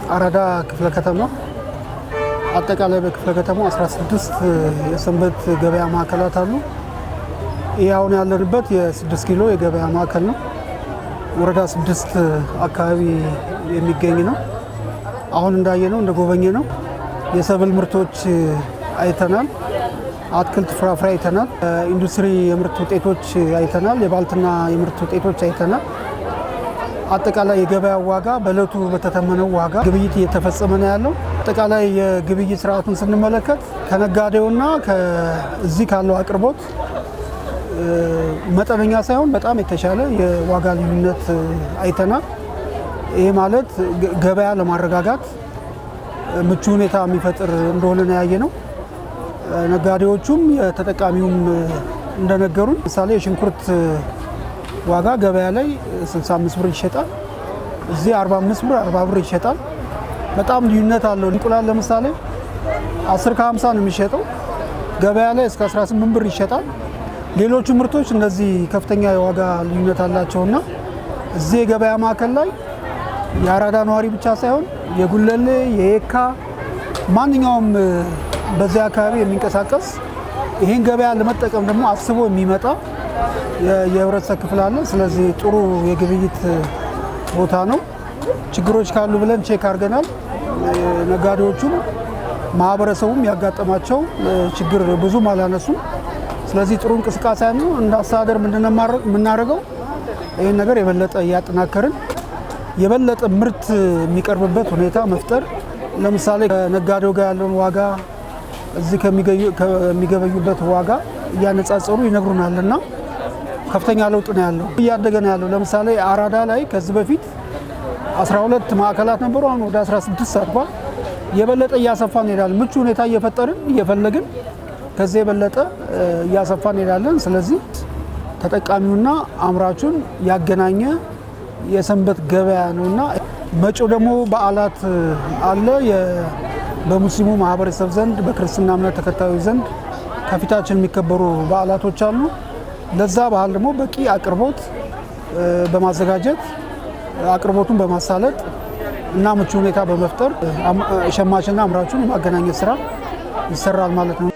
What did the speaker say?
አራዳ ክፍለ ከተማ አጠቃላይ በክፍለ ከተማው 16 የሰንበት ገበያ ማዕከላት አሉ። ይህ አሁን ያለንበት የ6 ኪሎ የገበያ ማዕከል ነው። ወረዳ 6 አካባቢ የሚገኝ ነው። አሁን እንዳየነው እንደጎበኘነው የሰብል ምርቶች አይተናል። አትክልት ፍራፍሬ አይተናል። ኢንዱስትሪ የምርት ውጤቶች አይተናል። የባልትና የምርት ውጤቶች አይተናል። አጠቃላይ የገበያ ዋጋ በእለቱ በተተመነው ዋጋ ግብይት እየተፈጸመ ነው ያለው። አጠቃላይ የግብይት ስርዓቱን ስንመለከት ከነጋዴውና ከዚህ ካለው አቅርቦት መጠነኛ ሳይሆን በጣም የተሻለ የዋጋ ልዩነት አይተናል። ይህ ማለት ገበያ ለማረጋጋት ምቹ ሁኔታ የሚፈጥር እንደሆነ ነው ያየነው። ነጋዴዎቹም የተጠቃሚውም እንደነገሩን ምሳሌ የሽንኩርት ዋጋ ገበያ ላይ 65 ብር ይሸጣል፣ እዚህ 45 ብር 40 ብር ይሸጣል። በጣም ልዩነት አለው። እንቁላል ለምሳሌ 10 ከ50 ነው የሚሸጠው፣ ገበያ ላይ እስከ 18 ብር ይሸጣል። ሌሎቹ ምርቶች እንደዚህ ከፍተኛ የዋጋ ልዩነት አላቸውና እዚህ የገበያ ማዕከል ላይ የአራዳ ነዋሪ ብቻ ሳይሆን የጉለሌ የየካ ማንኛውም በዚያ አካባቢ የሚንቀሳቀስ ይህን ገበያ ለመጠቀም ደግሞ አስቦ የሚመጣ የህብረተሰብ ክፍል አለ። ስለዚህ ጥሩ የግብይት ቦታ ነው። ችግሮች ካሉ ብለን ቼክ አድርገናል። ነጋዴዎቹም ማህበረሰቡም ያጋጠማቸው ችግር ብዙም አላነሱም። ስለዚህ ጥሩ እንቅስቃሴ ነው። እንደ አስተዳደር ምንድነው የምናደርገው? ይህን ነገር የበለጠ እያጠናከርን የበለጠ ምርት የሚቀርብበት ሁኔታ መፍጠር። ለምሳሌ ከነጋዴው ጋር ያለውን ዋጋ እዚህ ከሚገበዩበት ዋጋ እያነጻጸሩ ይነግሩናልና ከፍተኛ ለውጥ ነው ያለው፣ እያደገ ነው ያለው። ለምሳሌ አራዳ ላይ ከዚህ በፊት 12 ማዕከላት ነበሩ፣ አሁን ወደ 16 አድጓል። የበለጠ እያሰፋን እንሄዳለን። ምቹ ሁኔታ እየፈጠርን እየፈለግን ከዚህ የበለጠ እያሰፋን እንሄዳለን። ስለዚህ ተጠቃሚውና አምራቹን ያገናኘ የሰንበት ገበያ ነውና መጪው ደግሞ በዓላት አለ። በሙስሊሙ ማህበረሰብ ዘንድ በክርስትና እምነት ተከታዮች ዘንድ ከፊታችን የሚከበሩ በዓላቶች አሉ። ለዛ በዓል ደግሞ በቂ አቅርቦት በማዘጋጀት አቅርቦቱን በማሳለጥ እና ምቹ ሁኔታ በመፍጠር ሸማችና አምራቹን የማገናኘት ስራ ይሰራል ማለት ነው።